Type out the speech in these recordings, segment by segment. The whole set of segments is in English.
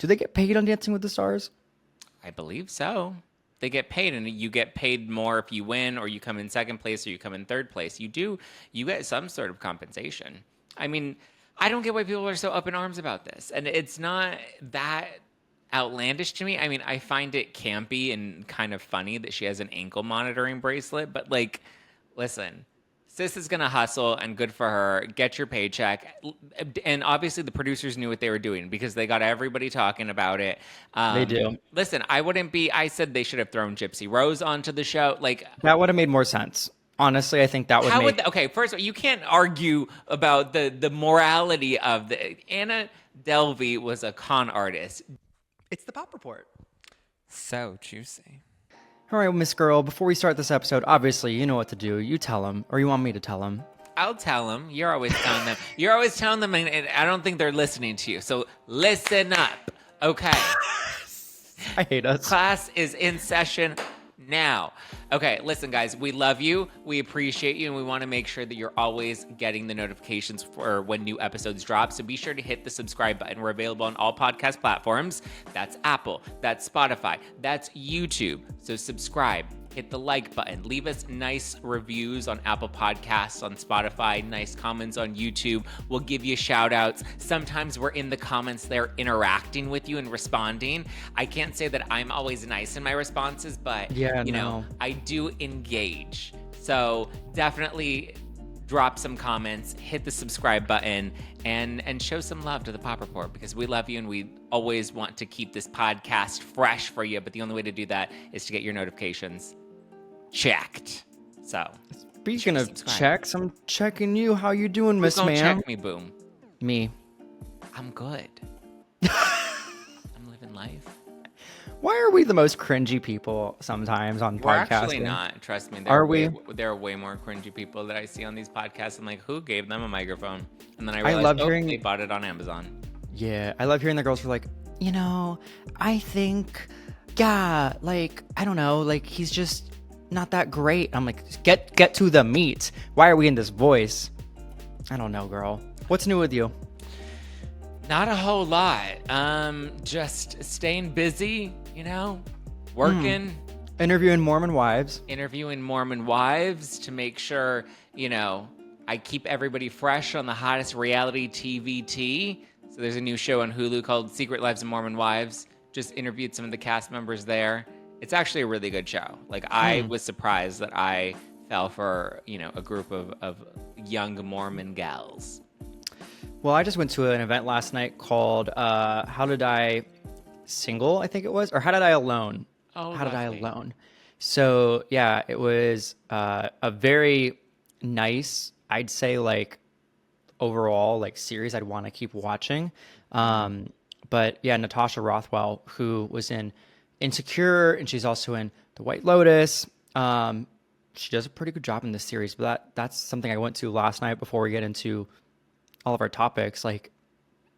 Do they get paid on Dancing with the Stars? I believe so. They get paid, and you get paid more if you win, or you come in second place, or you come in third place. You get some sort of compensation. I mean, I don't get why people are so up in arms about this, and it's not that outlandish to me. I mean, I find it campy and kind of funny that she has an ankle monitoring bracelet, but like, listen, sis is gonna hustle and good for her. Get your paycheck. And obviously the producers knew what they were doing because they got everybody talking about it. They do. Listen, I said they should have thrown Gypsy Rose onto the show. Like, That would have made more sense. Honestly, I think that would how would, make... okay, first of all, you can't argue about the morality of Anna Delvey was a con artist. It's the Pop Report. So juicy. All right, Miss Girl, before we start this episode, obviously, you know what to do. You tell them, or you want me to tell them. I'll tell them. You're always telling them. You're always telling them, and I don't think they're listening to you. So listen up, okay? I hate us. Class is in session now. Okay, listen, guys, we love you. We appreciate you, and we want to make sure that you're always getting the notifications for when new episodes drop. So be sure to hit the subscribe button. We're available on all podcast platforms. That's Apple, that's Spotify, that's YouTube. So subscribe. Hit the like button. Leave us nice reviews on Apple Podcasts, on Spotify, nice comments on YouTube. We'll give you shout outs. Sometimes we're in the comments there interacting with you and responding. I can't say that I'm always nice in my responses, but you know, I do engage. So definitely drop some comments, hit the subscribe button, and show some love to the Pop Report because we love you and we always want to keep this podcast fresh for you. But the only way to do that is to get your notifications checked. So Speaking of checks, I'm checking you. How you doing, Miss Ma'am? Check me, Boom. Me. I'm good. I'm living life. Why are we the most cringy people sometimes on We're podcasts? actually not. Trust me. There are way more cringy people that I see on these podcasts. I'm like, who gave them a microphone? And then I realized, they bought it on Amazon. Yeah, I love hearing the girls who are like, you know, I think, yeah, like, I don't know, like, he's just not that great. I'm like, get to the meat. Why are we in this voice? I don't know, girl. What's new with you? Not a whole lot. Just staying busy, you know, working. Interviewing Mormon wives to make sure, you know, I keep everybody fresh on the hottest reality TV tea. So there's a new show on Hulu called Secret Lives of Mormon Wives. Just interviewed some of the cast members there. It's actually a really good show. Like, I was surprised that I fell for, you know, a group of young Mormon gals. Well, I just went to an event last night called How Did I Single, I think it was, or How Did I Alone? Oh, How Did I Alone? So, yeah, it was a very nice, I'd say, like, overall, like, series I'd want to keep watching. But, yeah, Natasha Rothwell, who was in Insecure, and she's also in The White Lotus. She does a pretty good job in this series, but that's something I went to last night before we get into all of our topics. Like,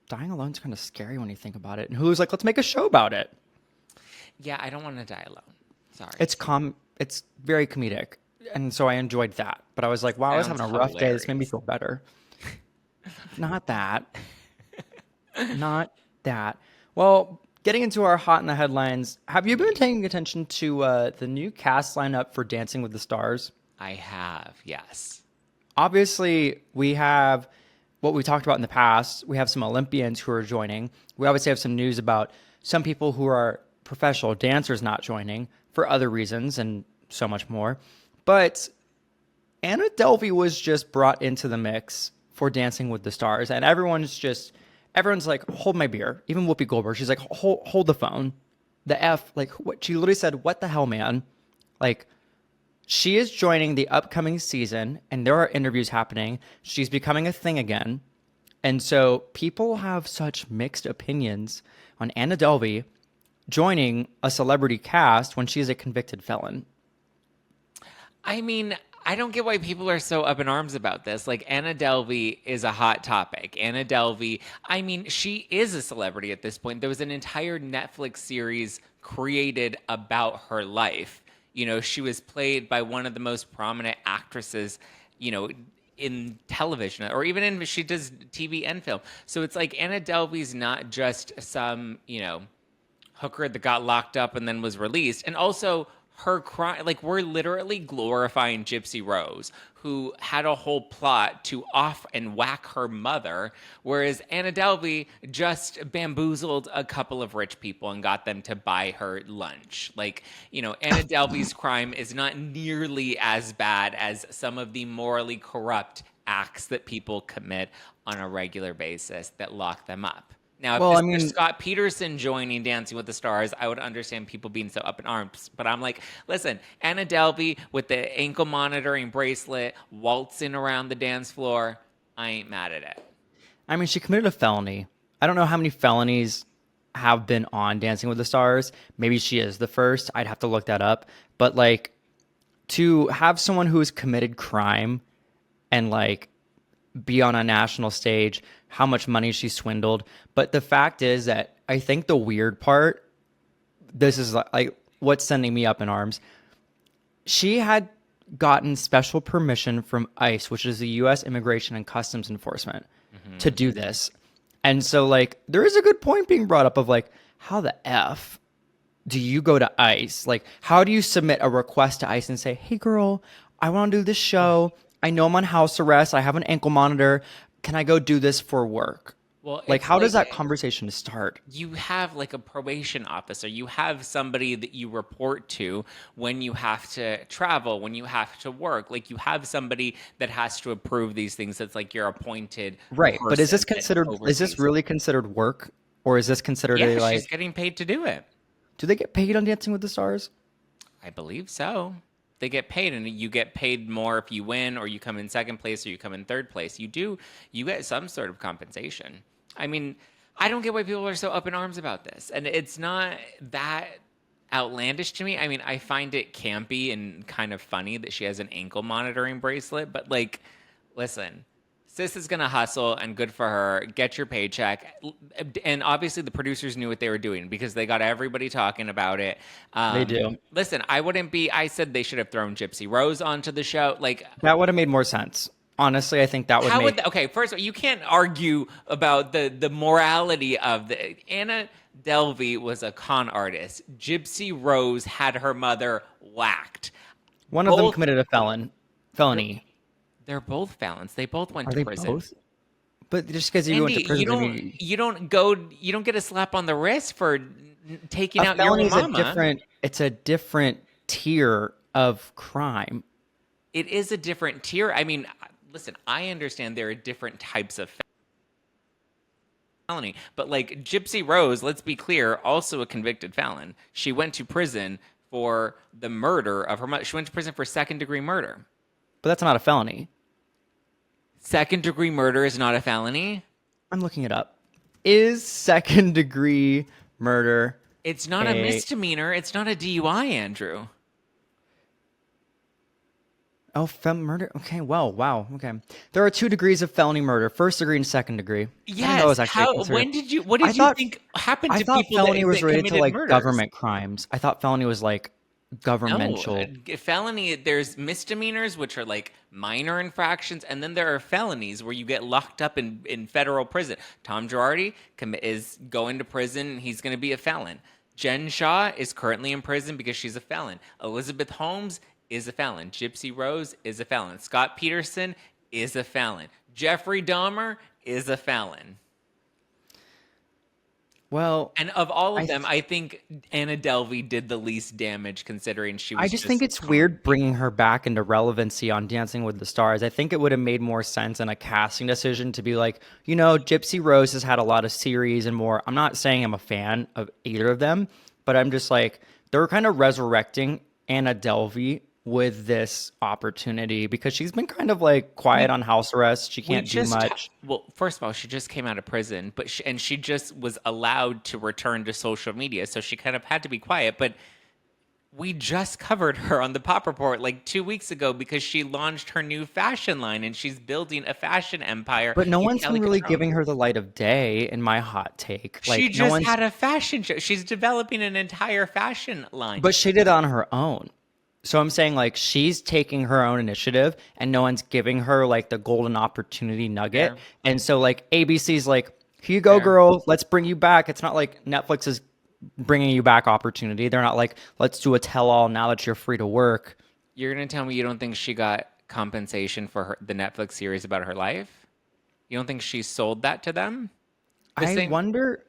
dying alone is kind of scary when you think about it. And Hulu's like, let's make a show about it. Yeah, I don't want to die alone. Sorry. It's very comedic. And so I enjoyed that. But I was like, wow, I was having a rough day. This made me feel better. Not that. Not that. Well, getting into our hot in the headlines, have you been paying attention to the new cast lineup for Dancing with the Stars? I have, yes. Obviously, we have what we talked about in the past. We have some Olympians who are joining. We obviously have some news about some people who are professional dancers not joining for other reasons and so much more. But Anna Delvey was just brought into the mix for Dancing with the Stars, and everyone's like, hold my beer. Even Whoopi Goldberg, she's like, hold the phone. The F, like, what? She literally said, what the hell, man? Like, she is joining the upcoming season, and there are interviews happening. She's becoming a thing again. And so people have such mixed opinions on Anna Delvey joining a celebrity cast when she's a convicted felon. I mean, I don't get why people are so up in arms about this. Like, Anna Delvey is a hot topic. Anna Delvey, I mean, she is a celebrity at this point. There was an entire Netflix series created about her life. You know, she was played by one of the most prominent actresses, you know, in television, or even in she does TV and film. So it's like Anna Delvey's not just some, hooker that got locked up and then was released. And also her crime, like we're literally glorifying Gypsy Rose, who had a whole plot to off and whack her mother, whereas Anna Delvey just bamboozled a couple of rich people and got them to buy her lunch. Like, Anna Delvey's crime is not nearly as bad as some of the morally corrupt acts that people commit on a regular basis that lock them up. Now, if this were Scott Peterson joining Dancing with the Stars, I would understand people being so up in arms. But I'm like, listen, Anna Delvey with the ankle monitoring bracelet, waltzing around the dance floor, I ain't mad at it. I mean, she committed a felony. I don't know how many felonies have been on Dancing with the Stars. Maybe she is the first. I'd have to look that up. But like, to have someone who has committed crime and like be on a national stage, how much money she swindled. But the fact is that I think the weird part, this is like what's sending me up in arms. She had gotten special permission from ICE, which is the U.S. Immigration and Customs Enforcement, to do this. And so like there is a good point being brought up of like, how the F do you go to ICE? Like, how do you submit a request to ICE and say, hey girl, I want to do this show. I know I'm on house arrest. I have an ankle monitor. Can I go do this for work? Well, like, how does that conversation start? You have like a probation officer. You have somebody that you report to when you have to travel, when you have to work. Like, you have somebody that has to approve these things. That's like your appointed. Right. But is this considered, is this really considered work? Or is this considered she's getting paid to do it. Do they get paid on Dancing with the Stars? I believe so. They get paid, and you get paid more if you win, or you come in second place, or you come in third place. You get some sort of compensation. I mean, I don't get why people are so up in arms about this. And it's not that outlandish to me. I mean, I find it campy and kind of funny that she has an ankle monitoring bracelet, but like, listen, sis is going to hustle, and good for her. Get your paycheck. And obviously the producers knew what they were doing because they got everybody talking about it. They do. Listen, I said they should have thrown Gypsy Rose onto the show. Like, that would have made more sense. Honestly, I think that would okay, first of all, you can't argue about the morality of the Anna Delvey was a con artist. Gypsy Rose had her mother whacked. One of them committed a felony. They're both felons. They both went to to prison. Both? But just because you went to prison, you don't get a slap on the wrist for taking out your mama. It's a different tier of crime. It is a different tier. I mean, listen, I understand there are different types of felony, but like Gypsy Rose, let's be clear, also a convicted felon. She went to prison for the murder of her mother. She went to prison for second-degree murder. But that's not a felony. Second-degree murder is not a felony? I'm looking it up. Is second-degree murder... It's not a misdemeanor. It's not a DUI, Andrew. Oh, murder? Okay, well, wow, okay. There are 2 degrees of felony murder, first degree and second degree. Yes, what did you think happened to people I thought felony was related to like murders? Government crimes. I thought felony was like governmental. No, felony, there's misdemeanors, which are like minor infractions, and then there are felonies where you get locked up in federal prison. Tom Girardi is going to prison. He's going to be a felon. Jen Shaw is currently in prison because she's a felon. Elizabeth Holmes is a felon. Gypsy Rose is a felon. Scott Peterson is a felon. Jeffrey Dahmer is a felon. Well, and of all of them, I think Anna Delvey did the least damage considering she was. I just think it's weird bringing her back into relevancy on Dancing with the Stars. I think it would have made more sense in a casting decision to be like, Gypsy Rose has had a lot of series and more. I'm not saying I'm a fan of either of them, but I'm just like, they're kind of resurrecting Anna Delvey with this opportunity because she's been kind of like quiet on house arrest. She can't do much. Well, first of all, she just came out of prison, but she just was allowed to return to social media, so she kind of had to be quiet. But we just covered her on the Pop Report like 2 weeks ago because she launched her new fashion line and she's building a fashion empire. But no one's been really giving her the light of day, in my hot take. Like, she just had a fashion show. She's developing an entire fashion line. But she did it on her own. So I'm saying like she's taking her own initiative and no one's giving her like the golden opportunity nugget. Fair. And so like ABC's like, here you go, Fair. girl. Let's bring you back. It's not like Netflix is bringing you back opportunity. They're not like, let's do a tell all now that you're free to work. You're gonna tell me you don't think she got compensation for the Netflix series about her life? You don't think she sold that to them? I wonder.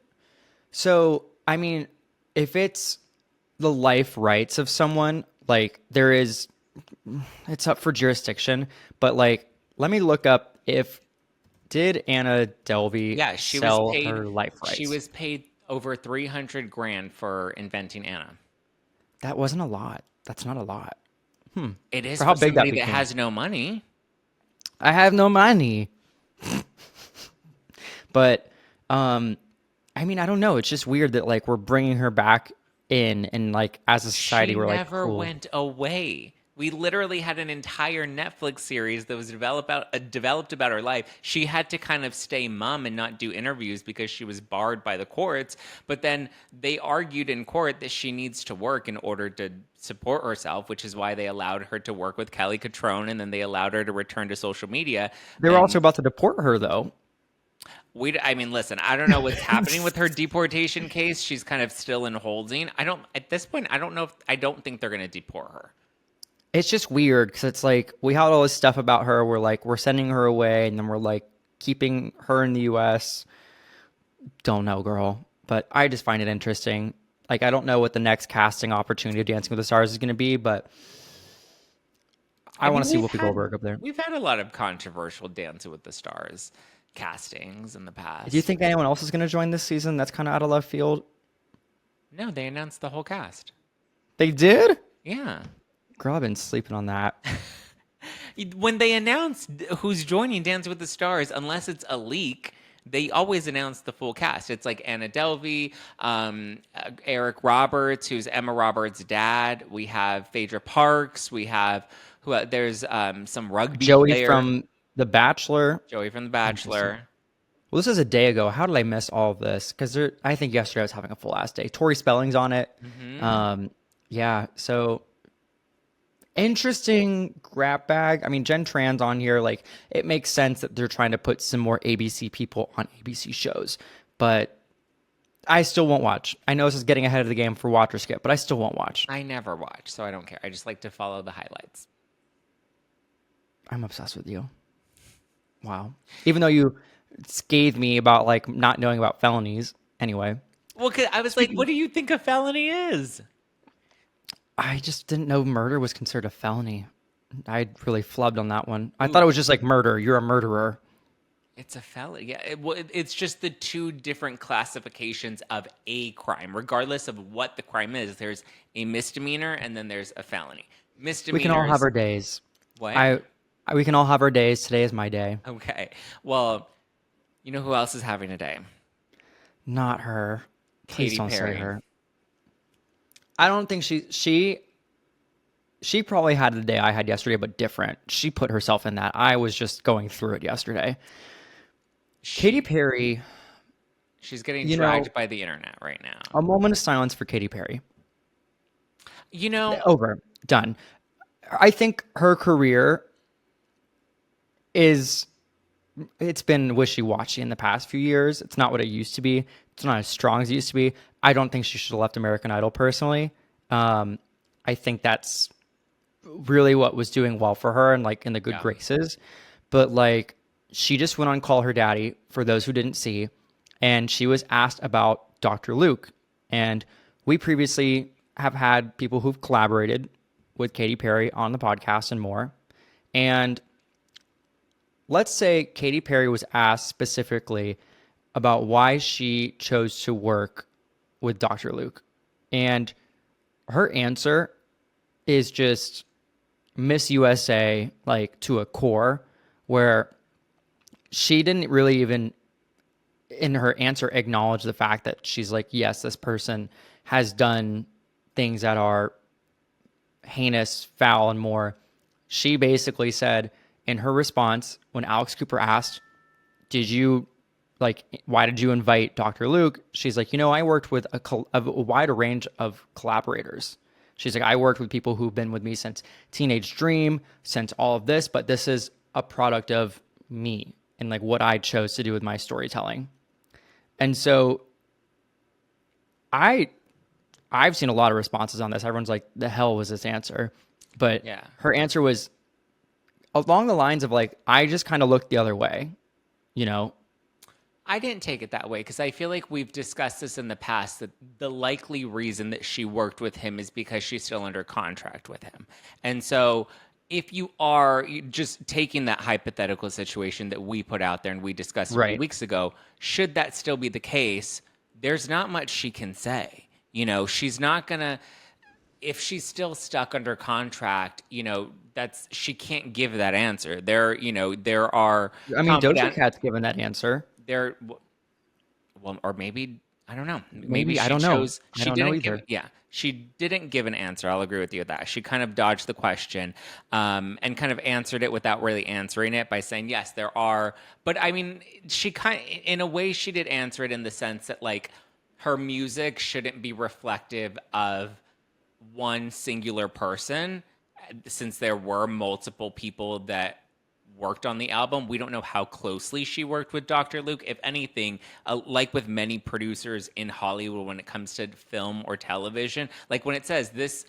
So, I mean, if it's the life rights of someone, like it's up for jurisdiction. But like, let me look up if did Anna Delvey Yeah, she sell was paid. her life rights? She was paid over 300 grand for inventing Anna. That wasn't a lot. That's not a lot. It is For for, how big that somebody that became. has no money. I have no money. But I mean, I don't know. It's just weird that like we're bringing her back in, and like as a society, She we're like, never cool. went away. We literally had an entire Netflix series that was developed about her life. She had to kind of stay mum and not do interviews because she was barred by the courts. But then they argued in court that she needs to work in order to support herself, which is why they allowed her to work with Kelly Catrone, and then they allowed her to return to social media. They were also And about to deport her, though. I mean, listen, I don't know what's happening with her deportation case. She's kind of still in holding. At this point, I don't think they're going to deport her. It's just weird because it's like we had all this stuff about her. We're sending her away, and then we're like keeping her in the U.S. Don't know, girl, but I just find it interesting. Like I don't know what the next casting opportunity of Dancing with the Stars is going to be, but I want to see Whoopi Goldberg up there. We've had a lot of controversial Dancing with the Stars castings in the past. Do you think anyone else is going to join this season? That's kind of out of left field. No, they announced the whole cast. They did? Yeah. Girl, I've been sleeping on that. When they announce who's joining Dancing with the Stars, unless it's a leak, they always announce the full cast. It's like Anna Delvey, Eric Roberts, who's Emma Roberts' dad. We have Phaedra Parks. We have there's some rugby Joey player. from The Bachelor. Joey from The Bachelor. Well, this is a day ago. How did I miss all of this? Because I think yesterday I was having a full ass day. Tori Spelling's on it. Yeah, so interesting grab bag. I mean, Jen Tran's on here. Like, it makes sense that they're trying to put some more ABC people on ABC shows, but I still won't watch. I know this is getting ahead of the game for Watch or Skip, but I still won't watch. I never watch, so I don't care. I just like to follow the highlights. I'm obsessed with you. Wow. Even though you scathed me about like not knowing about felonies. Anyway. Well, 'cause I was like, what do you think a felony is? I just didn't know murder was considered a felony. I really flubbed on that one. I thought it was just like murder. You're a murderer. It's a felony. Yeah, it's just the two different classifications of a crime. Regardless of what the crime is, there's a misdemeanor and then there's a felony. Misdemeanor. We can all have our days. What? We can all have our days. Today is my day. Okay. Well, you know who else is having a day? Not her. Please Katy don't Perry. say her. I don't think she probably had the day I had yesterday, but different. She put herself in that. I was just going through it yesterday. Katy Perry. She's getting dragged by the internet right now. A moment of silence for Katy Perry. You know, Over. Done. I think her career it's been wishy-washy in the past few years. It's not what it used to be. It's not as strong as it used to be. I don't think she should have left American Idol personally. I think that's really what was doing well for her and like in the good graces. But like she just went on Call Her Daddy, for those who didn't see, and she was asked about Dr. Luke. And we previously have had people who've collaborated with Katy Perry on the podcast and more. And let's say Katy Perry was asked specifically about why she chose to work with Dr. Luke. And her answer is just Miss USA, like to a core, where she didn't really even in her answer acknowledge the fact that she's like, yes, this person has done things that are heinous, foul, and more. She basically said in her response, when Alex Cooper asked, why did you invite Dr. Luke? She's like, I worked with a wider range of collaborators. She's like, I worked with people who've been with me since Teenage Dream, since all of this, but this is a product of me and like what I chose to do with my storytelling. And so I've seen a lot of responses on this. Everyone's like, the hell was this answer? But Yeah. her answer was along the lines of like, I just kind of looked the other way, you know? I didn't take it that way because I feel like we've discussed this in the past that the likely reason that she worked with him is because she's still under contract with him. And so if you are just taking that hypothetical situation that we put out there and we discussed a few Right. weeks ago, should that still be the case, there's not much she can say. You know, she's not going to, if she's still stuck under contract, you know, she can't give that answer. There are I mean, Doja confident, Cat's given that answer. there, well, or maybe I don't know. Maybe Maybe, I she don't know. chose. I She don't know didn't give. either. Yeah, she didn't give an answer. I'll agree with you with that. She kind of dodged the question, and kind of answered it without really answering it by saying, "Yes, there are." But I mean, she kind, in a way, she did answer it in the sense that like her music shouldn't be reflective of one singular person, since there were multiple people that worked on the album. We don't know how closely she worked with Dr. Luke. If anything, like with many producers in Hollywood when it comes to film or television, like when it says this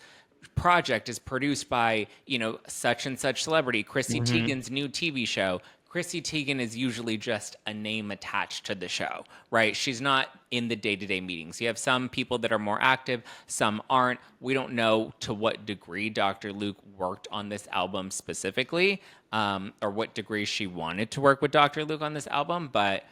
project is produced by, you know, such and such celebrity, Chrissy Teigen's new TV show. Chrissy Teigen is usually just a name attached to the show, right? She's not in the day-to-day meetings. You have some people that are more active, some aren't. We don't know to what degree Dr. Luke worked on this album specifically, or what degree she wanted to work with Dr. Luke on this album, but,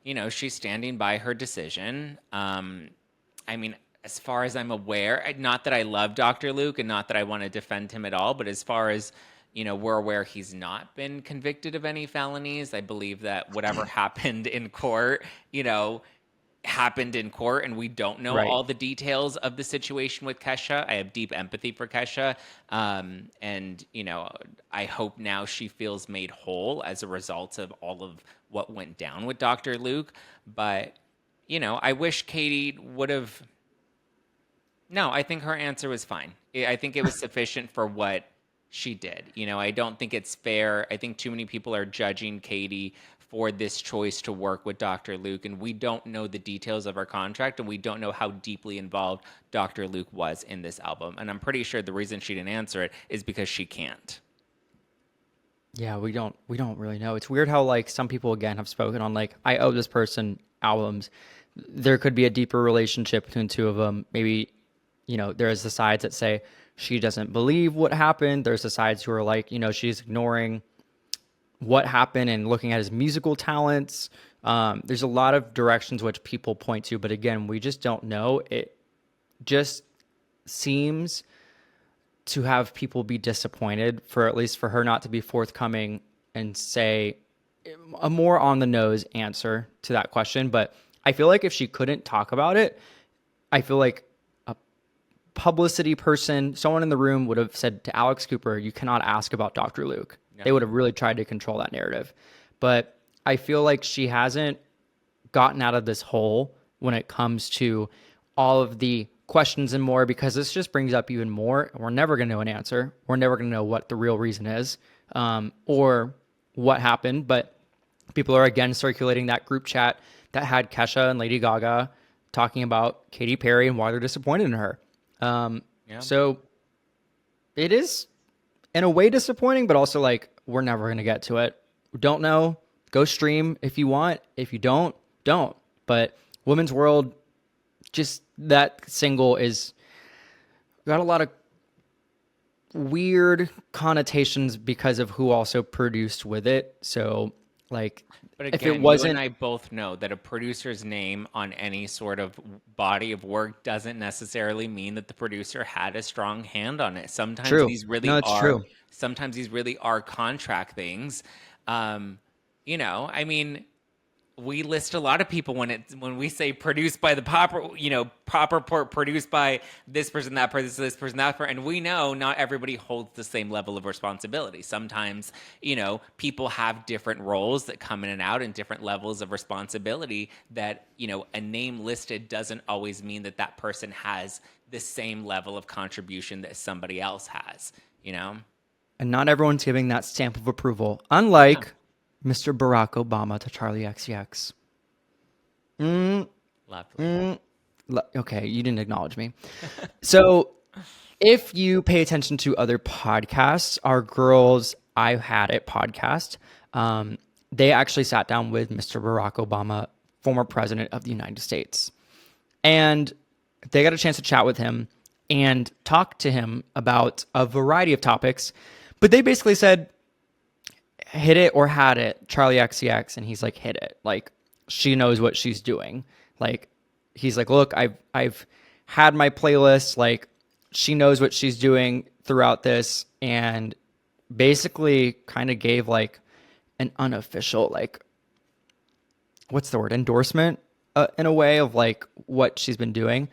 you know, she's standing by her decision. I mean, as far as I'm aware, not that I love Dr. Luke and not that I want to defend him at all, but as far as, you know, we're aware he's not been convicted of any felonies. I believe that whatever happened in court, you know, happened in court, and we don't know Right. all the details of the situation with Kesha. I have deep empathy for Kesha. And, you know, I hope now she feels made whole as a result of all of what went down with Dr. Luke. But, you know, I wish Katy would have. No, I think her answer was fine. I think it was sufficient for what she did. You know, I don't think it's fair. I think too many people are judging Katy for this choice to work with Dr. Luke, and we don't know the details of her contract, and we don't know how deeply involved Dr. Luke was in this album. And I'm pretty sure the reason she didn't answer it is because she can't. Yeah, we don't really know. It's weird how like some people again have spoken on like, I owe this person albums. There could be a deeper relationship between two of them. Maybe, you know, there's the sides that say she doesn't believe what happened. There's the sides who are like, you know, she's ignoring what happened and looking at his musical talents. There's a lot of directions which people point to, but again, we just don't know. It just seems to have people be disappointed for at least for her not to be forthcoming and say a more on the nose answer to that question. But I feel like if she couldn't talk about it, I feel like a publicity person, someone in the room would have said to Alex Cooper, you cannot ask about Dr. Luke. Yeah. They would have really tried to control that narrative. But I feel like she hasn't gotten out of this hole when it comes to all of the questions and more, because this just brings up even more. We're never going to know an answer. We're never going to know what the real reason is, or what happened. But people are again circulating that group chat that had Kesha and Lady Gaga talking about Katy Perry and why they're disappointed in her. So it is in a way disappointing, but also like, we're never going to get to it. Don't know. Go stream if you want. If you don't. But Women's World, just that single is got a lot of weird connotations because of who also produced with it. So like, But if again, it wasn't, you and I both know that a producer's name on any sort of body of work doesn't necessarily mean that the producer had a strong hand on it. Sometimes True. these really No, it's are. true. Sometimes these really are contract things. You know, I mean, we list a lot of people when we say produced by the produced by this person, that person, this person, that person, and we know not everybody holds the same level of responsibility. Sometimes, people have different roles that come in and out and different levels of responsibility that, a name listed doesn't always mean that that person has the same level of contribution that somebody else has, And not everyone's giving that stamp of approval, unlike Mr. Barack Obama to Charlie XCX. Lovely. Okay, you didn't acknowledge me. So if you pay attention to other podcasts, our Girls I Had It podcast, they actually sat down with Mr. Barack Obama, former president of the United States. And they got a chance to chat with him and talk to him about a variety of topics. But they basically said, hit it or had it, Charlie XCX. And he's like, hit it. Like, she knows what she's doing. Like, he's like, look, I've had my playlist. Like, she knows what she's doing throughout this. And basically kind of gave like an unofficial, like, what's the word? Endorsement in a way of like what she's been doing.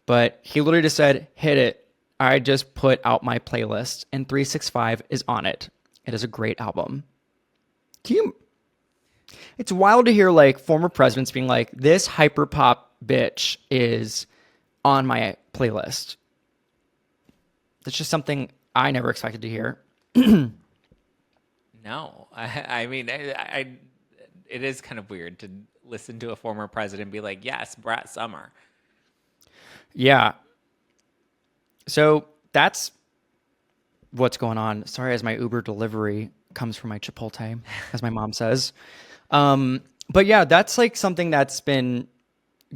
But he literally just said, hit it. I just put out my playlist and 365 is on it. It is a great album. It's wild to hear like former presidents being like, this hyper pop bitch is on my playlist. That's just something I never expected to hear. No, I mean, it is kind of weird to listen to a former president and be like, yes, Brat Summer. Yeah. So that's what's going on. Sorry, as my Uber delivery comes from my Chipotle, as my mom says. But yeah, that's like something that's been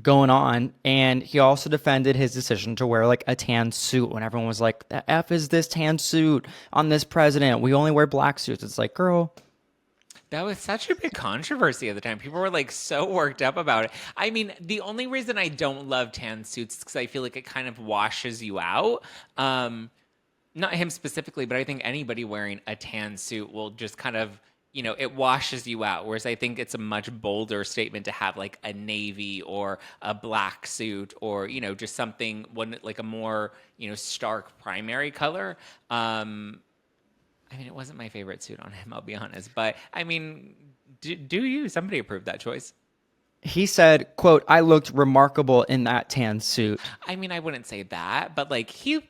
going on. And he also defended his decision to wear like a tan suit when everyone was like, the F is this tan suit on this president? We only wear black suits. It's like, girl. That was such a big controversy at the time. People were like so worked up about it. I mean, the only reason I don't love tan suits is because I feel like it kind of washes you out. Not him specifically, but I think anybody wearing a tan suit will just kind of, it washes you out. Whereas I think it's a much bolder statement to have like a navy or a black suit or, just something like a more, stark primary color. I mean, it wasn't my favorite suit on him, I'll be honest. But I mean, somebody approved that choice? He said, quote, I looked remarkable in that tan suit. I mean, I wouldn't say that, but like cute.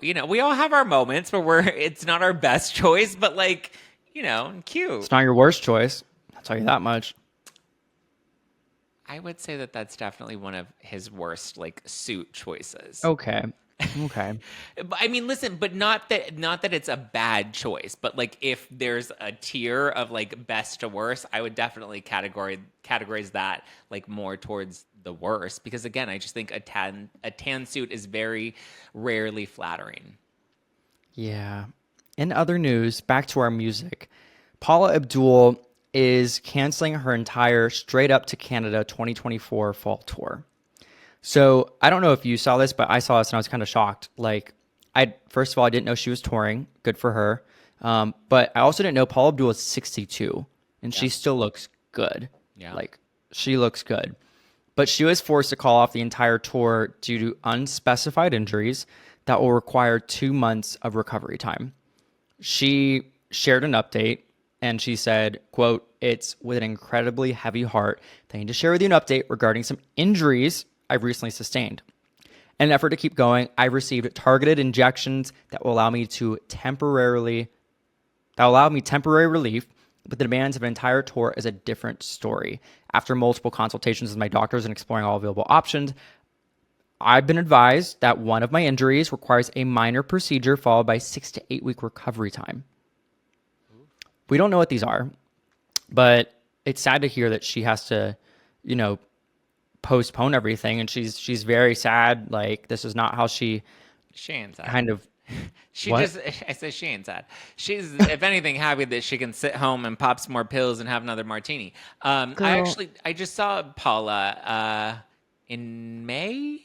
We all have our moments where it's not our best choice, but like, cute. It's not your worst choice. I'll tell you that much. I would say that that's definitely one of his worst like suit choices. Okay. I mean, listen, but not that it's a bad choice, but like if there's a tier of like best to worst, I would definitely categorize that like more towards the worst, because again, I just think a tan suit is very rarely flattering. Yeah. In other news, back to our music. Paula Abdul is canceling her entire Straight Up to Canada 2024 fall tour. So I don't know if you saw this, but I saw this and I was kind of shocked. Like, first of all, I didn't know she was touring. Good for her. But I also didn't know Paula Abdul is 62 and she still looks good. Yeah. Like, she looks good. But she was forced to call off the entire tour due to unspecified injuries that will require 2 months of recovery time. She shared an update and she said, quote, it's with an incredibly heavy heart that I need to share with you an update regarding some injuries I've recently sustained. In an effort to keep going, I've received targeted injections that will allow me temporary relief, but the demands of an entire tour is a different story. After multiple consultations with my doctors and exploring all available options, I've been advised that one of my injuries requires a minor procedure followed by 6 to 8 week recovery time. We don't know what these are, but it's sad to hear that she has to, postpone everything, and she's very sad. Like, this is not how she ain't sad. Kind of I say she ain't sad. She's, if anything, happy that she can sit home and pop some more pills and have another martini. I just saw Paula in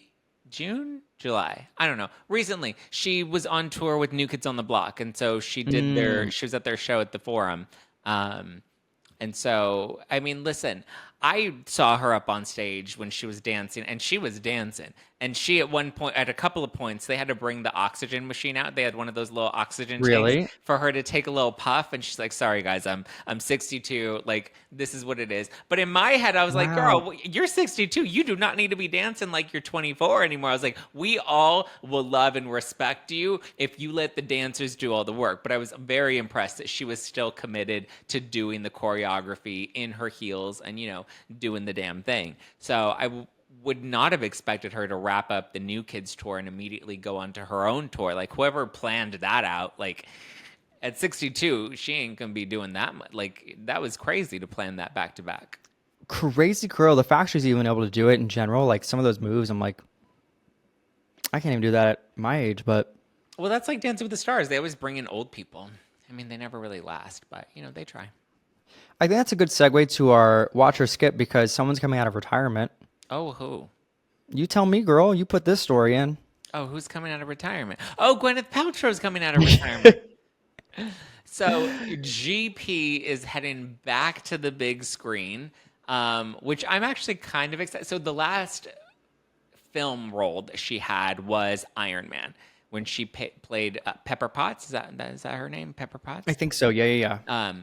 June, July. I don't know. Recently, she was on tour with New Kids on the Block, and so she was at their show at the Forum. And so, I mean, listen, I saw her up on stage when she was dancing, and she was dancing. And she, at one point, at a couple of points, they had to bring the oxygen machine out. They had one of those little oxygen tanks Really? for her to take a little puff. And she's like, "Sorry, guys, I'm 62. Like, this is what it is." But in my head, I was like, Wow. "Girl, you're 62. You do not need to be dancing like you're 24 anymore." I was like, "We all will love and respect you if you let the dancers do all the work." But I was very impressed that she was still committed to doing the choreography in her heels and, doing the damn thing. So would not have expected her to wrap up the New Kids tour and immediately go on to her own tour. Like, whoever planned that out, like, at 62, she ain't gonna be doing that much. Like, that was crazy to plan that back to back. Crazy girl. The fact she's even able to do it in general, like some of those moves, I'm like, I can't even do that at my age, but Well, that's like Dancing with the Stars. They always bring in old people. I mean, they never really last, but, they try. I think that's a good segue to our watch or skip because someone's coming out of retirement. Oh, who? You tell me, girl. You put this story in. Oh, who's coming out of retirement? Oh, Gwyneth Paltrow's coming out of retirement. So GP is heading back to the big screen, which I'm actually kind of excited. So the last film role that she had was Iron Man when she played Pepper Potts. Is that her name? Pepper Potts? I think so. Yeah.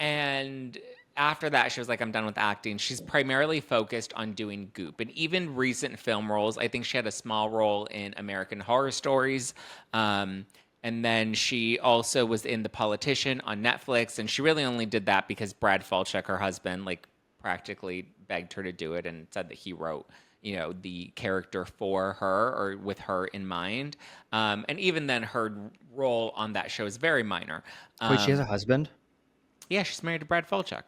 And after that, she was like, "I'm done with acting." She's primarily focused on doing Goop. And even recent film roles, I think she had a small role in American Horror Stories. And then she also was in The Politician on Netflix. And she really only did that because Brad Falchuk, her husband, like practically begged her to do it and said that he wrote, the character for her or with her in mind. And even then, her role on that show is very minor. Wait, she has a husband? Yeah, she's married to Brad Falchuk.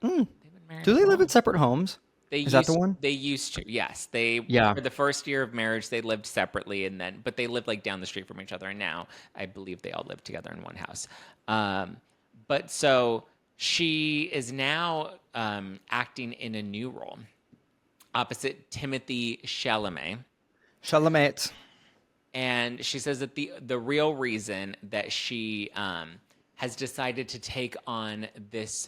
They've been married Do they for live long. in separate homes? Is that the one? They used to, yes. They Yeah. for the first year of marriage, they lived separately, but they lived like down the street from each other. And now I believe they all live together in one house. But so she is now acting in a new role opposite Timothee Chalamet. Chalamet. And she says that the real reason that she has decided to take on this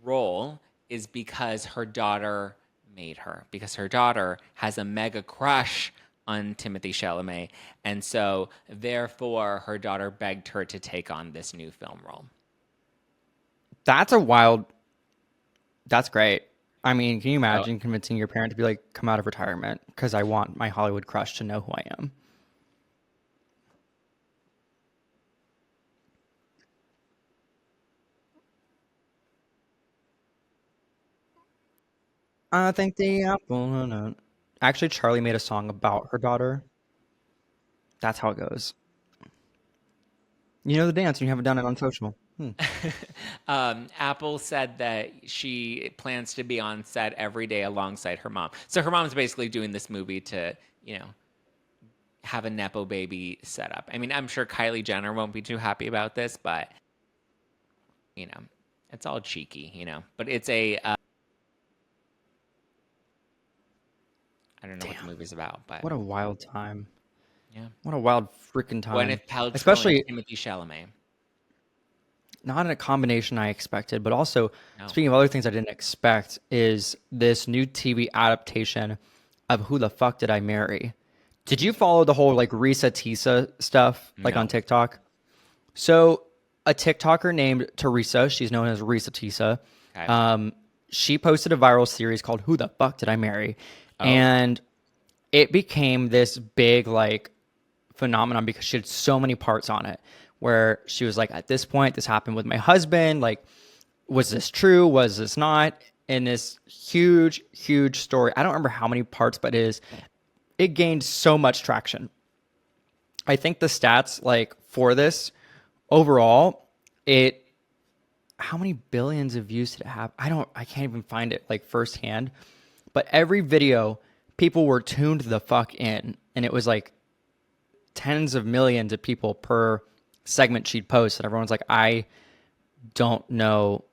role is because her daughter made her. Because her daughter has a mega crush on Timothee Chalamet, and so therefore her daughter begged her to take on this new film role. That's great. I mean, can you imagine convincing your parent to be like, come out of retirement because I want my Hollywood crush to know who I am? I think the apple. No. Actually, Charlie made a song about her daughter. That's how it goes. You know the dance, and you haven't done it on social. Apple said that she plans to be on set every day alongside her mom. So her mom's basically doing this movie to, have a Nepo baby set up. I mean, I'm sure Kylie Jenner won't be too happy about this, but, it's all cheeky, But it's I don't know what the movie's about, but What a wild time. yeah. What a wild freaking time. Gwyneth Paltrow Especially and Timothee Chalamet. not in a combination I expected, but also No. speaking of other things I didn't expect is this new TV adaptation of Who the Fuck Did I Marry? Did you follow the whole like Risa Tisa stuff like No. on TikTok? So a TikToker named Teresa, she's known as Risa Tisa, Okay. she posted a viral series called Who the Fuck Did I Marry? And it became this big like phenomenon because she had so many parts on it where she was like, at this point, this happened with my husband. Like, was this true? Was this not? And this huge, huge story. I don't remember how many parts, but it gained so much traction. I think the stats like for this overall, how many billions of views did it have? I can't even find it like firsthand. But every video, people were tuned the fuck in. And it was like tens of millions of people per segment she'd post. And everyone's like, I don't know.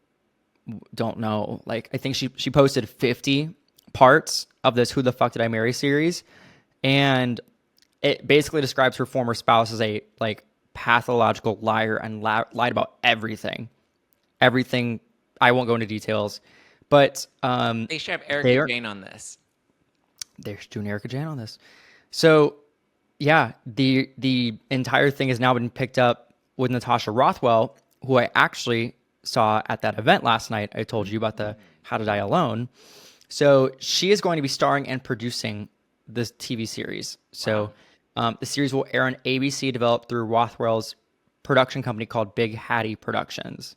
Like, I think she posted 50 parts of this Who the Fuck Did I Marry series. And it basically describes her former spouse as a like pathological liar and lied about everything. Everything I won't go into details, but They should have they Erica are Jane on this. they're doing Erica Jane on this. So yeah, the entire thing has now been picked up with Natasha Rothwell, who I actually saw at that event last night. I told you about the How to Die Alone. So she is going to be starring and producing this TV series. So the series will air on ABC, developed through Rothwell's production company called Big Hattie Productions.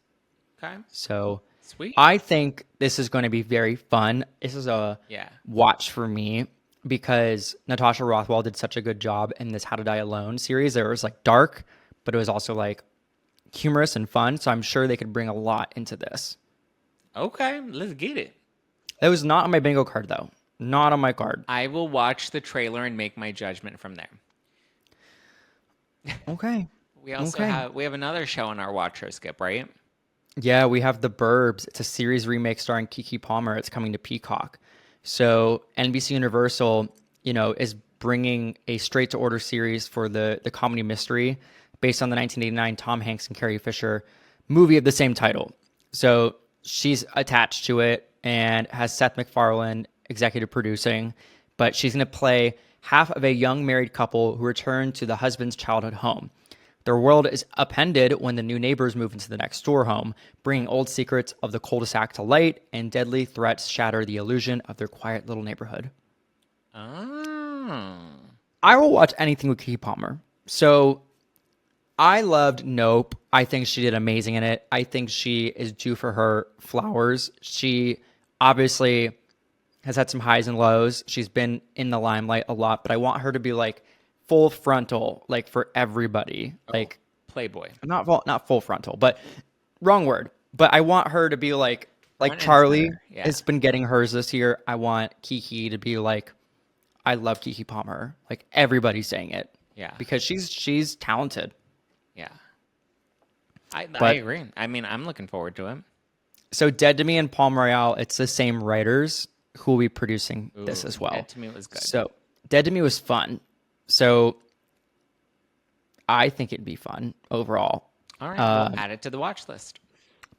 Okay. So Sweet. I think this is going to be very fun. This is a Yeah. watch for me because Natasha Rothwell did such a good job in this How to Die Alone series. It was like dark, but it was also like humorous and fun. So I'm sure they could bring a lot into this. Okay, let's get it. That was not on my bingo card though. Not on my card. I will watch the trailer and make my judgment from there. Okay. We also have another show on our watch show skip, right? Yeah, we have The Burbs. It's a series remake starring Keke Palmer. It's coming to Peacock. So NBC Universal, is bringing a straight-to-order series for the comedy mystery based on the 1989 Tom Hanks and Carrie Fisher movie of the same title. So she's attached to it and has Seth MacFarlane executive producing, but she's going to play half of a young married couple who return to the husband's childhood home. Their world is upended when the new neighbors move into the next door home, bringing old secrets of the cul-de-sac to light, and deadly threats shatter the illusion of their quiet little neighborhood. Oh. I will watch anything with Keke Palmer. So I loved Nope. I think she did amazing in it. I think she is due for her flowers. She obviously has had some highs and lows. She's been in the limelight a lot, but I want her to be like full frontal, like for everybody. Like Playboy. not full frontal, but wrong word. But I want her to be like Front and Charlie center, yeah. has been getting hers this year. I want Keke to be like, I love Keke Palmer. Like everybody's saying it. Yeah. Because she's talented. Yeah. I But- agree. I mean, I'm looking forward to it. So Dead to Me and Palm Royale, it's the same writers who will be producing this Ooh, as well. Dead to Me was good. So Dead to Me was fun. So I think it'd be fun overall. All right, we'll add it to the watch list.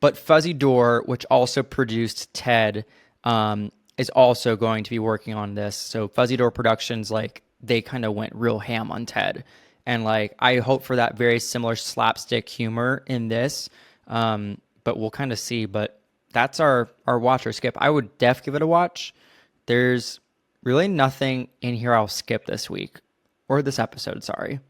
But Fuzzy Door, which also produced Ted, is also going to be working on this. So Fuzzy Door Productions, like they kind of went real ham on Ted. And like I hope for that very similar slapstick humor in this. But we'll kind of see. But that's our watch or skip. I would give it a watch. There's really nothing in here I'll skip this week. Or this episode, sorry.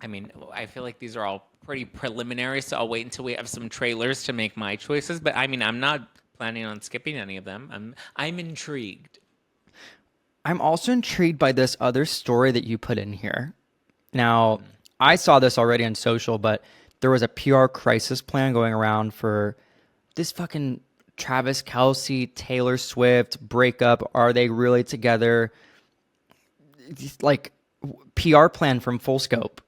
I mean, I feel like these are all pretty preliminary, so I'll wait until we have some trailers to make my choices. But I mean, I'm not planning on skipping any of them. I'm intrigued. I'm also intrigued by this other story that you put in here. Now, I saw this already on social, but there was a PR crisis plan going around for this fucking Travis Kelce, Taylor Swift breakup. Are they really together? Like PR plan from Full Scope.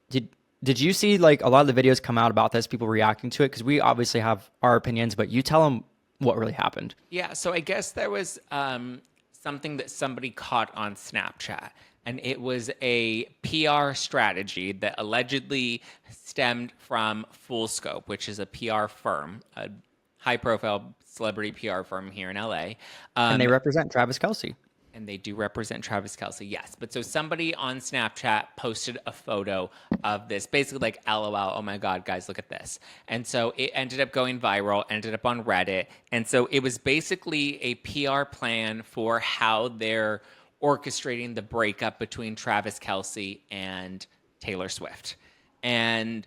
Did you see like a lot of the videos come out about this, people reacting to it? Because we obviously have our opinions, but you tell them what really happened. Yeah, so I guess there was something that somebody caught on Snapchat, and it was a PR strategy that allegedly stemmed from Full Scope, which is a PR firm, a high-profile celebrity PR firm here in LA. And they represent Travis Kelce. And they do represent Travis Kelce, yes. But so somebody on Snapchat posted a photo of this, basically like, LOL, oh my God, guys, look at this. And so it ended up going viral, ended up on Reddit. And so it was basically a PR plan for how they're orchestrating the breakup between Travis Kelce and Taylor Swift. And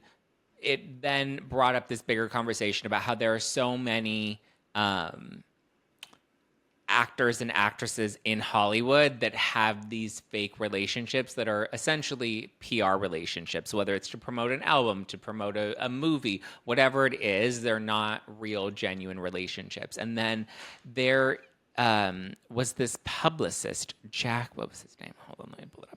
it then brought up this bigger conversation about how there are so many actors and actresses in Hollywood that have these fake relationships that are essentially PR relationships, whether it's to promote an album, to promote a movie, whatever it is, they're not real, genuine relationships. And then there was this publicist, Jack, what was his name? Hold on, let me pull it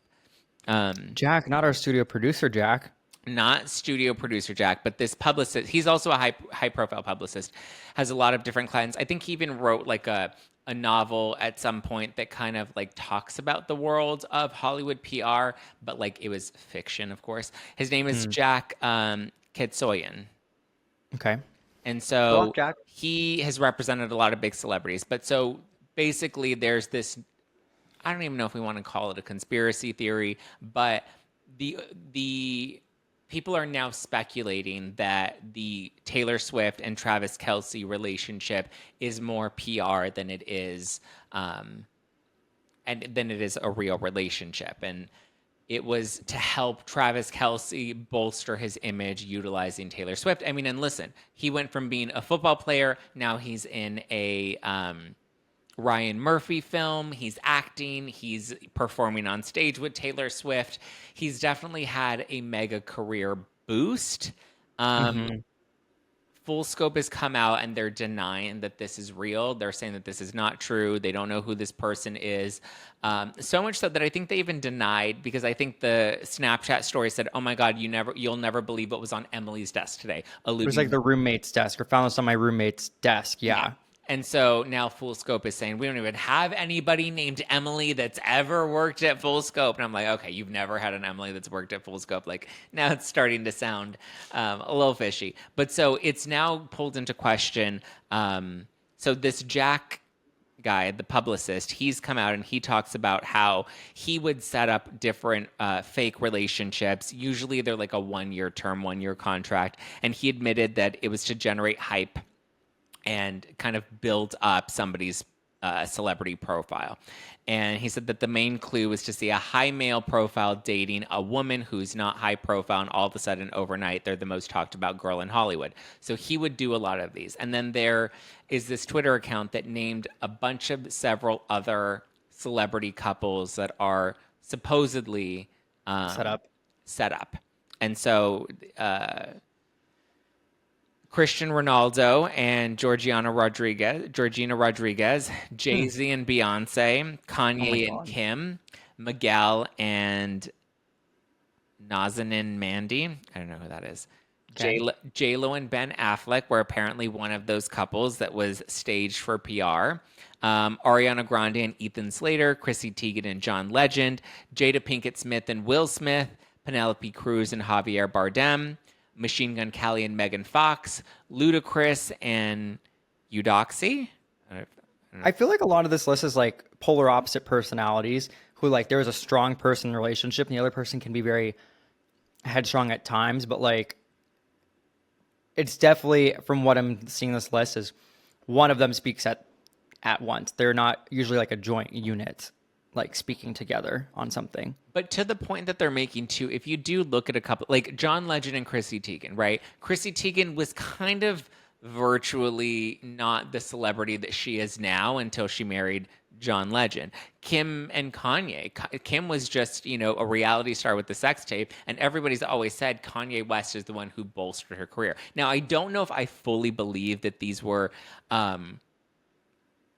up. Jack, not our studio producer, Jack. Not studio producer Jack, but this publicist. He's also a high profile publicist, has a lot of different clients. I think he even wrote like a novel at some point that kind of like talks about the world of Hollywood PR, but like it was fiction, of course. His name is Jack Ketsoyan. Okay. And Go off, so Jack. he has represented a lot of big celebrities. But so basically, there's this, I don't even know if we want to call it a conspiracy theory, but the people are now speculating that the Taylor Swift and Travis Kelce relationship is more PR than it is and than it is a real relationship. And it was to help Travis Kelce bolster his image utilizing Taylor Swift. I mean, and listen, he went from being a football player, now he's in a Ryan Murphy film. He's acting. He's performing on stage with Taylor Swift. He's definitely had a mega career boost. Full Scope has come out and they're denying that this is real. They're saying that this is not true. They don't know who this person is. So much so that I think they even denied, because I think the Snapchat story said, "Oh my God, you'll never believe what was on Emily's desk today." It was like the roommate's desk, or found this on my roommate's desk. Yeah. And so now Full Scope is saying, we don't even have anybody named Emily that's ever worked at Full Scope. And I'm like, okay, you've never had an Emily that's worked at Full Scope. Like, now it's starting to sound a little fishy. But so it's now pulled into question. So this Jack guy, the publicist, he's come out and he talks about how he would set up different fake relationships. Usually they're like a 1-year term, 1-year contract. And he admitted that it was to generate hype and kind of build up somebody's celebrity profile. And he said that the main clue was to see a high male profile dating a woman who's not high profile, and all of a sudden overnight they're the most talked about girl in Hollywood. So he would do a lot of these. And then there is this Twitter account that named a bunch of several other celebrity couples that are supposedly set up. And so Christian Ronaldo and Georgina Rodriguez, Jay-Z and Beyonce, Kanye and Kim, Miguel and Nazanin Mandy. I don't know who that is. Okay. J-Lo and Ben Affleck were apparently one of those couples that was staged for PR. Ariana Grande and Ethan Slater, Chrissy Teigen and John Legend, Jada Pinkett Smith and Will Smith, Penelope Cruz and Javier Bardem, Machine Gun Kelly and Megan Fox, Ludacris and Eudoxie. I feel like a lot of this list is like polar opposite personalities who, like, there is a strong person relationship and the other person can be very headstrong at times, but like it's definitely, from what I'm seeing this list, is one of them speaks at once. They're not usually like a joint unit, like speaking together on something. But to the point that they're making too, if you do look at a couple, like John Legend and Chrissy Teigen, right? Chrissy Teigen was kind of virtually not the celebrity that she is now until she married John Legend. Kim and Kanye. Kim was just, a reality star with the sex tape, and everybody's always said Kanye West is the one who bolstered her career. Now, I don't know if I fully believe that these were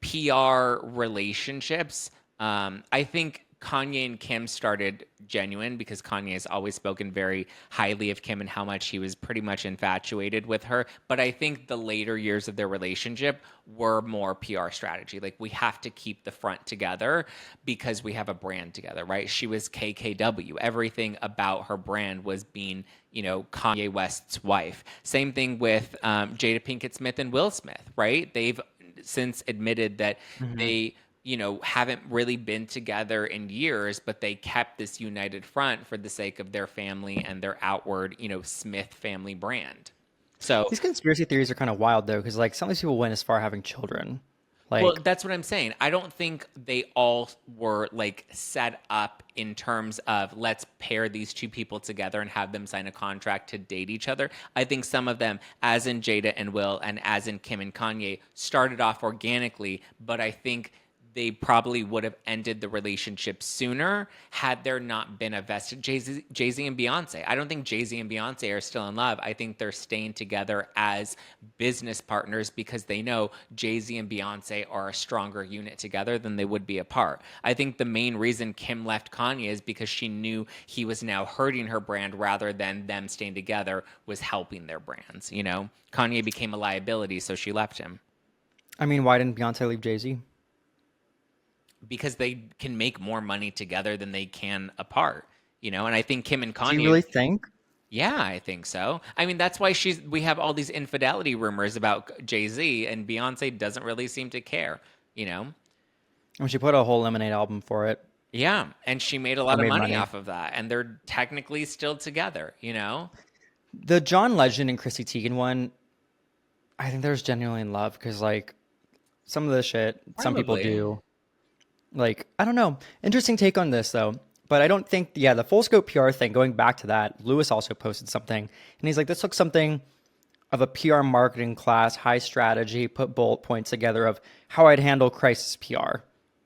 PR relationships. I think Kanye and Kim started genuine because Kanye has always spoken very highly of Kim and how much he was pretty much infatuated with her. But I think the later years of their relationship were more PR strategy. Like, we have to keep the front together because we have a brand together, right? She was KKW. Everything about her brand was being, Kanye West's wife. Same thing with Jada Pinkett Smith and Will Smith, right? They've since admitted that they haven't really been together in years, but they kept this united front for the sake of their family and their outward, Smith family brand. So These conspiracy theories are kind of wild though, because like some of these people went as far having children. Like, well, that's what I'm saying. I don't think they all were like set up in terms of let's pair these two people together and have them sign a contract to date each other. I think some of them, as in Jada and Will and as in Kim and Kanye, started off organically, but I think they probably would have ended the relationship sooner had there not been a vested Jay-Z and Beyonce. I don't think Jay-Z and Beyonce are still in love. I think they're staying together as business partners because they know Jay-Z and Beyonce are a stronger unit together than they would be apart. I think the main reason Kim left Kanye is because she knew he was now hurting her brand rather than them staying together was helping their brands. Kanye became a liability, so she left him. I mean, why didn't Beyonce leave Jay-Z? Because they can make more money together than they can apart, and I think Kim and Kanye. Do you really think? Yeah, I think so. I mean, that's why we have all these infidelity rumors about Jay-Z, and Beyonce doesn't really seem to care, you know? And she put a whole Lemonade album for it, Yeah, and she made a or lot of made money money. off of that, and they're technically still together, you know? The John Legend and Chrissy Teigen one, I think they're just genuinely in love because, like, some of the shit some people Probably. do. Like, I don't know. Interesting take on this, though. But I don't think, yeah, the full scope PR thing, going back to that, Lewis also posted something. And he's like, this looks something of a PR marketing class, high strategy, put bullet points together of how I'd handle crisis PR. So I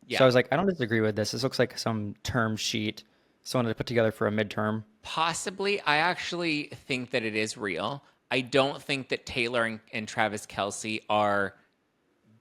Yeah. was like, I don't disagree with this. This looks like some term sheet someone had put together for a midterm. Possibly. I actually think that it is real. I don't think that Taylor and Travis Kelsey are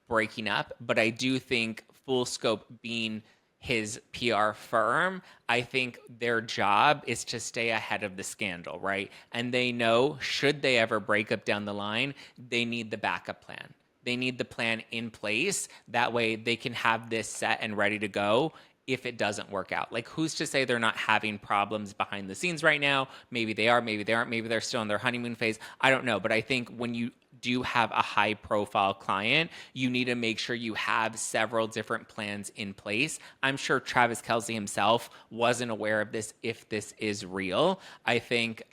breaking up, but I do think Full Scope being his PR firm, I think their job is to stay ahead of the scandal, right? And they know should they ever break up down the line, they need the backup plan. They need the plan in place. That way they can have this set and ready to go if it doesn't work out. Like, who's to say they're not having problems behind the scenes right now? Maybe they are, maybe they aren't, maybe they're still in their honeymoon phase. I don't know. But I think when you do have a high profile client, you need to make sure you have several different plans in place. I'm sure Travis Kelsey himself wasn't aware of this if this is real. I think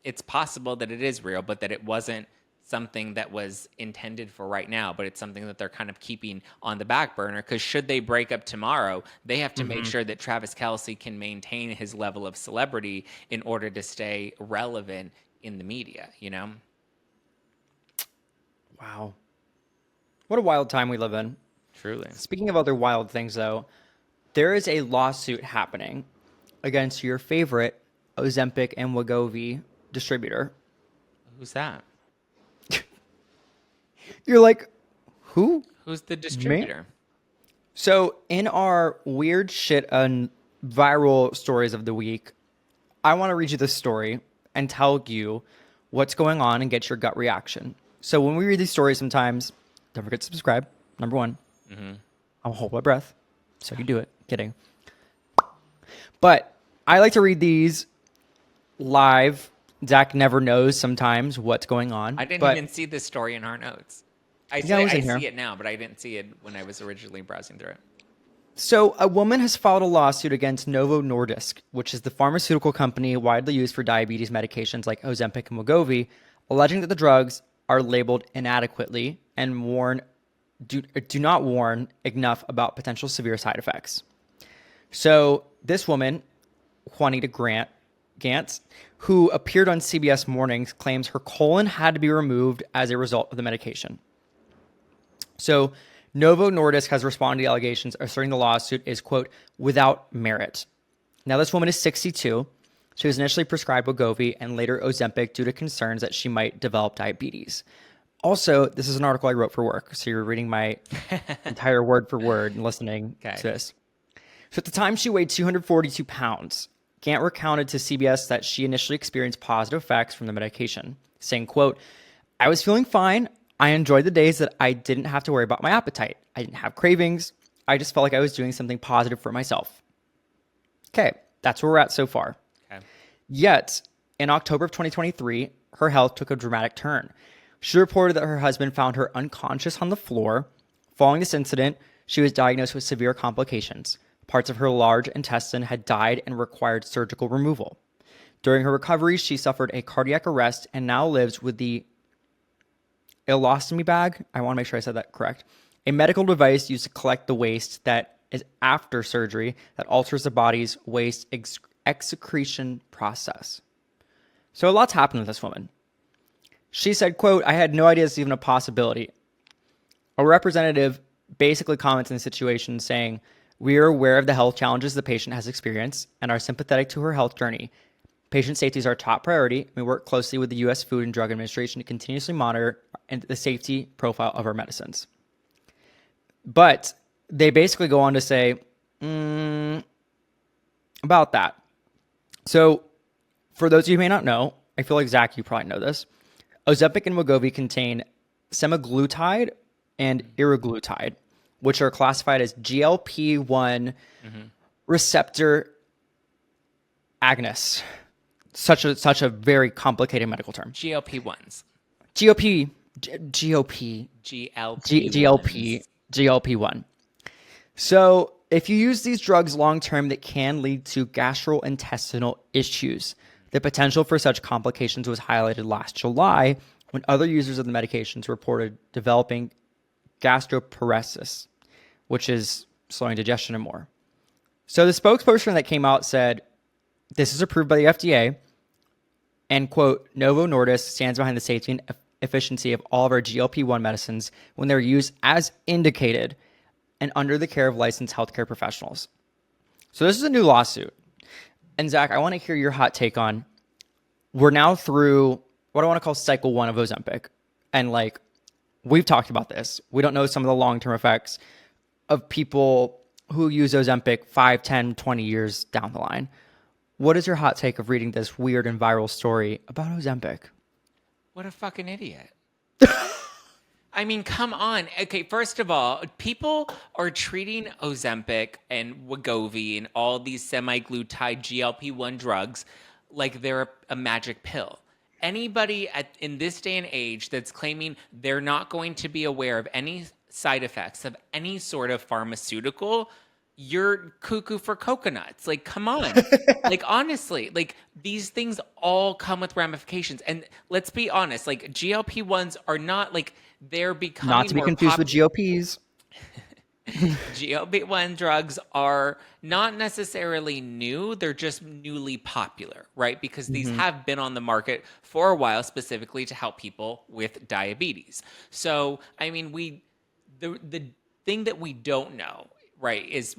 it's possible that it is real, but that it wasn't something that was intended for right now, but it's something that they're kind of keeping on the back burner because should they break up tomorrow, they have to make sure that Travis Kelsey can maintain his level of celebrity in order to stay relevant in the media, you know? Wow. What a wild time we live in. Truly. Speaking of other wild things, though, there is a lawsuit happening against your favorite Ozempic and Wegovy distributor. Who's that? You're like, who? Who's the Man. distributor? So, in our weird shit and viral stories of the week, I want to read you this story and tell you what's going on and get your gut reaction. So, when we read these stories, sometimes don't forget to subscribe. Number one, I'll hold my breath. So, you do it. Kidding. But I like to read these live. Zach never knows sometimes what's going on. I didn't but even see this story in our notes. I Yeah, it was I in here. see it now, but I didn't see it when I was originally browsing through it. So, a woman has filed a lawsuit against Novo Nordisk, which is the pharmaceutical company widely used for diabetes medications like Ozempic and Wegovy, alleging that the drugs are labeled inadequately and do not warn enough about potential severe side effects. So, this woman, Juanita Gantz, who appeared on CBS Mornings, claims her colon had to be removed as a result of the medication. So, Novo Nordisk has responded to the allegations, asserting the lawsuit is, quote, without merit. Now, this woman is 62. She was initially prescribed Wegovy and later Ozempic due to concerns that she might develop diabetes. Also, this is an article I wrote for work, so you're reading my entire word for word and listening to this. So, at the time, she weighed 242 pounds. Gant recounted to CBS that she initially experienced positive effects from the medication, saying, quote, I was feeling fine. I enjoyed the days that I didn't have to worry about my appetite. I didn't have cravings. I just felt like I was doing something positive for myself. Okay, that's where we're at so far. Okay. Yet, in October of 2023, her health took a dramatic turn. She reported that her husband found her unconscious on the floor. Following this incident, she was diagnosed with severe complications. Parts of her large intestine had died and required surgical removal. During her recovery, she suffered a cardiac arrest and now lives with the ileostomy bag. I want to make sure I said that correct. A medical device used to collect the waste that is after surgery that alters the body's waste excretion process. So a lot's happened with this woman. She said, quote, I had no idea this was even a possibility. A representative basically comments in the situation saying, we are aware of the health challenges the patient has experienced and are sympathetic to her health journey. Patient safety is our top priority. We work closely with the U.S. Food and Drug Administration to continuously monitor the safety profile of our medicines. But they basically go on to say about that. So for those of you who may not know, I feel like Zach, you probably know this. Ozempic and Wegovy contain semaglutide and iraglutide, which are classified as GLP-1 receptor agonists. such a very complicated medical term. GLP-1s. GOP, GOP, GLP-1s. GLP-1. So if you use these drugs long term, that can lead to gastrointestinal issues. The potential for such complications was highlighted last July when other users of the medications reported developing gastroparesis, which is slowing digestion and more. So the spokesperson that came out said, this is approved by the FDA, and quote, Novo Nordisk stands behind the safety and efficiency of all of our GLP-1 medicines when they're used as indicated and under the care of licensed healthcare professionals. So this is a new lawsuit. And Zach, I want to hear your hot take on, we're now through what I want to call cycle 1 of Ozempic. And like, we've talked about this. We don't know some of the long-term effects of people who use Ozempic 5, 10, 20 years down the line. What is your hot take of reading this weird and viral story about Ozempic? What a fucking idiot. I mean, come on. Okay, first of all, people are treating Ozempic and Wegovy and all these semi-glutide GLP-1 drugs like they're a magic pill. Anybody in this day and age that's claiming they're not going to be aware of any side effects of any sort of pharmaceutical, you're cuckoo for coconuts. Like, come on. Like, honestly, like, these things all come with ramifications. And let's be honest, like, GLP-1s are not, like, they're becoming Not to be confused with GOPs. GLP-1 drugs are not necessarily new. They're just newly popular, right? Because these have been on the market for a while, specifically to help people with diabetes. So, I mean, the thing that we don't know, right, is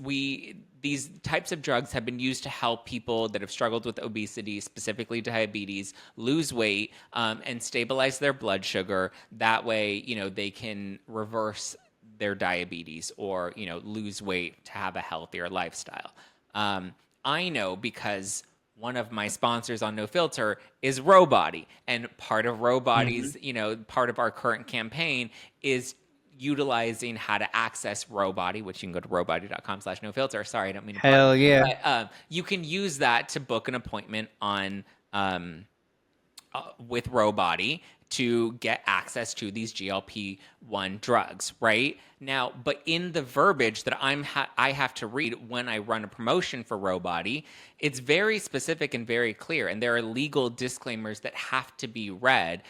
these types of drugs have been used to help people that have struggled with obesity, specifically diabetes, lose weight and stabilize their blood sugar. That way, they can reverse their diabetes or, lose weight to have a healthier lifestyle. I know because one of my sponsors on No Filter is Rowbody. And part of Rowbody's, part of our current campaign is utilizing how to access Rowbody, which you can go to rowbody.com/nofilter. Sorry, I don't mean to. Hell yeah. But, you can use that to book an appointment on with Rowbody to get access to these GLP-1 drugs, right? Now, but in the verbiage that I have to read when I run a promotion for Rowbody, it's very specific and very clear, and there are legal disclaimers that have to be read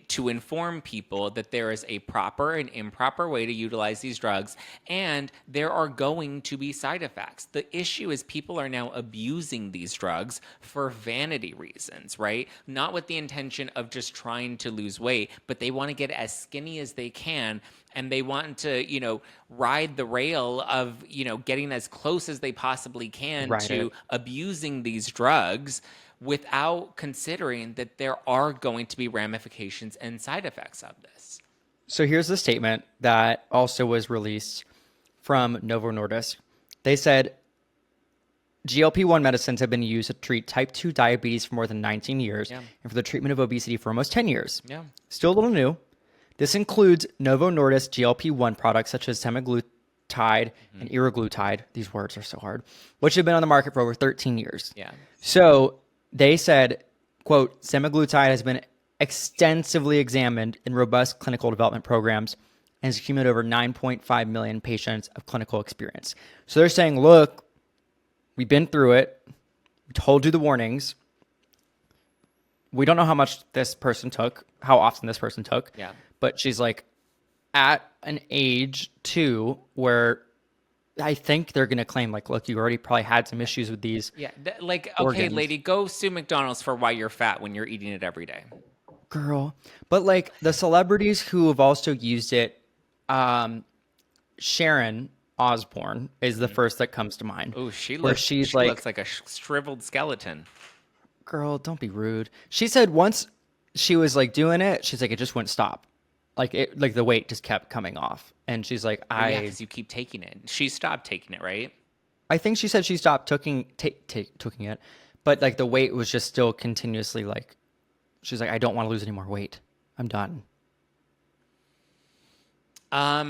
to inform people that there is a proper and improper way to utilize these drugs, and there are going to be side effects. The issue is people are now abusing these drugs for vanity reasons, right? Not with the intention of just trying to lose weight, but they want to get as skinny as they can, and they want to, ride the rail of, getting as close as they possibly can to abusing these drugs, without considering that there are going to be ramifications and side effects of this. So here's the statement that also was released from Novo Nordisk. They said, GLP-1 medicines have been used to treat type 2 diabetes for more than 19 years and for the treatment of obesity for almost 10 years. Yeah. Still a little new. This includes Novo Nordisk GLP-1 products such as semaglutide and liraglutide. These words are so hard. Which have been on the market for over 13 years. Yeah. So they said, quote, semaglutide has been extensively examined in robust clinical development programs and has accumulated over 9.5 million patients of clinical experience. So they're saying, look, we've been through it. We told you the warnings. We don't know how much this person took, how often this person took. Yeah. But she's like at an age too where I think they're going to claim, like, look, you already probably had some issues with these. Yeah. Okay, organs. lady, go sue McDonald's for why you're fat when you're eating it every day. Girl. But like the celebrities who have also used it, Sharon Osbourne is the first that comes to mind. Oh, she looks like a shriveled skeleton. Girl, don't be rude. She said once she was like doing it, she's like, it just wouldn't stop. Like the weight just kept coming off. And she's like, Yeah, because you keep taking it. She stopped taking it, right? I think she said she stopped taking it, but like the weight was just still continuously like, she's like, I don't want to lose any more weight. I'm done. I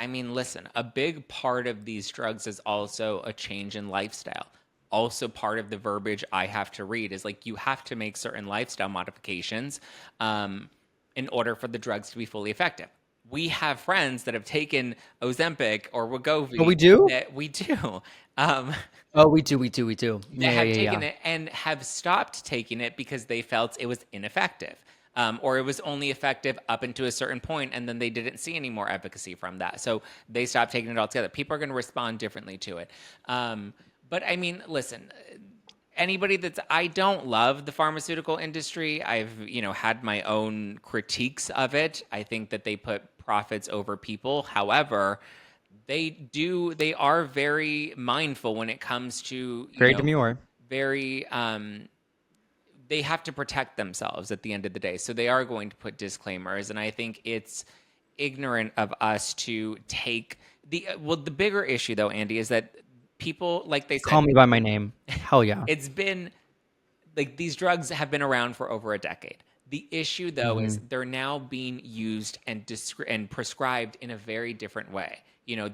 mean, listen, a big part of these drugs is also a change in lifestyle. also part of the verbiage I have to read is like you have to make certain lifestyle modifications in order for the drugs to be fully effective. We have friends that have taken Ozempic or Wegovy. Oh, we do? That we do. Um, Oh, we do. that have taken it and have stopped taking it because they felt it was ineffective. Or it was only effective up into a certain point, and then they didn't see any more efficacy from that. So they stopped taking it altogether. People are going to respond differently to it. But I mean, listen, I don't love the pharmaceutical industry. I've, had my own critiques of it. I think that they put profits over people. However, they are very mindful when it comes to, Very demure. very, they have to protect themselves at the end of the day. So they are going to put disclaimers. And I think it's ignorant of us to take the bigger issue though, Andy, is that people, like they said, Call me by my name. Hell yeah. it's been like these drugs have been around for over a decade. The issue though is they're now being used and prescribed in a very different way.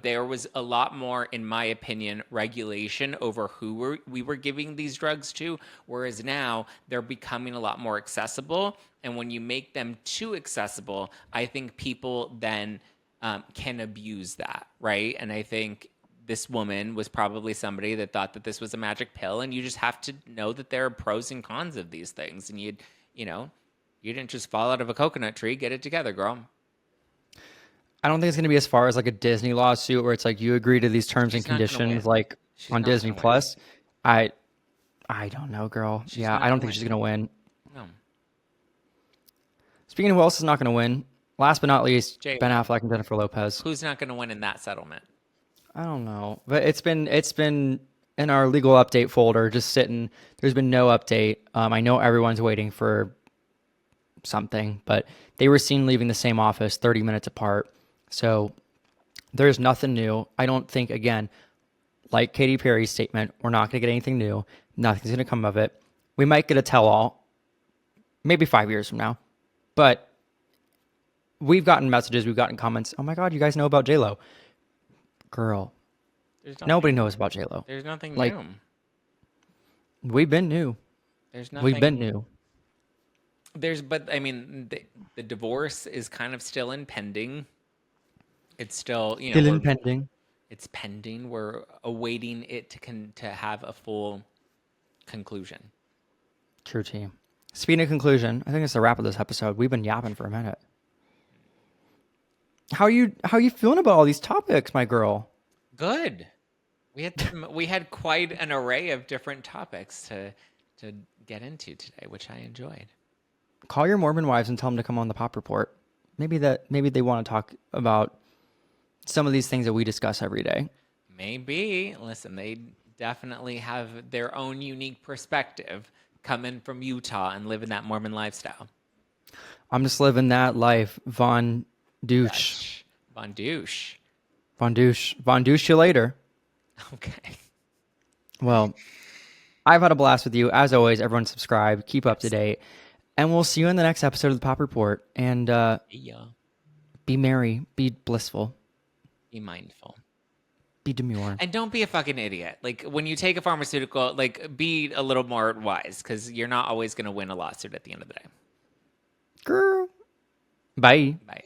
There was a lot more, in my opinion, regulation over who we were giving these drugs to, whereas now they're becoming a lot more accessible. And when you make them too accessible, I think people then can abuse that, right? And I think this woman was probably somebody that thought that this was a magic pill, and you just have to know that there are pros and cons of these things. And you didn't just fall out of a coconut tree. Get it together, girl. I don't think it's going to be as far as like a Disney lawsuit where it's like you agree to these terms She's and not gonna conditions win. like She's on not Disney gonna win. Plus. I don't know, girl. Yeah, not I don't gonna think she's going to win. No. Speaking of who else is not going to win, last but not least, Jay. Ben Affleck and Jennifer Lopez. Who's not going to win in that settlement? I don't know, but it's been in our legal update folder, just sitting. There's been no update. I know everyone's waiting for something, but they were seen leaving the same office 30 minutes apart. So there's nothing new. I don't think, again, like Katy Perry's statement, we're not going to get anything new. Nothing's going to come of it. We might get a tell-all, maybe 5 years from now, but we've gotten messages, we've gotten comments. Oh my God, you guys know about J-Lo. Girl, nobody knows about J-Lo. There's nothing Like, new. We've been new. There's nothing. We've been new. But I mean, the divorce is kind of still impending. It's still, Still impending. It's pending. We're awaiting it to have a full conclusion. True team. Speaking of conclusion, I think it's the wrap of this episode. We've been yapping for a minute. How are you feeling about all these topics, my girl? Good. We had quite an array of different topics to get into today, which I enjoyed. Call your Mormon wives and tell them to come on the Pop Report. Maybe they want to talk about some of these things that we discuss every day. Maybe. Listen, they definitely have their own unique perspective coming from Utah and living that Mormon lifestyle. I'm just living that life. Von douche. Von douche. Von douche. Von douche you later. Okay. Well, I've had a blast with you. As always, everyone subscribe, keep up to date, and we'll see you in the next episode of the Pop Report. And Yeah. be merry, be blissful, Be mindful. be demure. And don't be a fucking idiot. Like, when you take a pharmaceutical, like, be a little more wise, because you're not always going to win a lawsuit at the end of the day. Girl. Bye. Bye.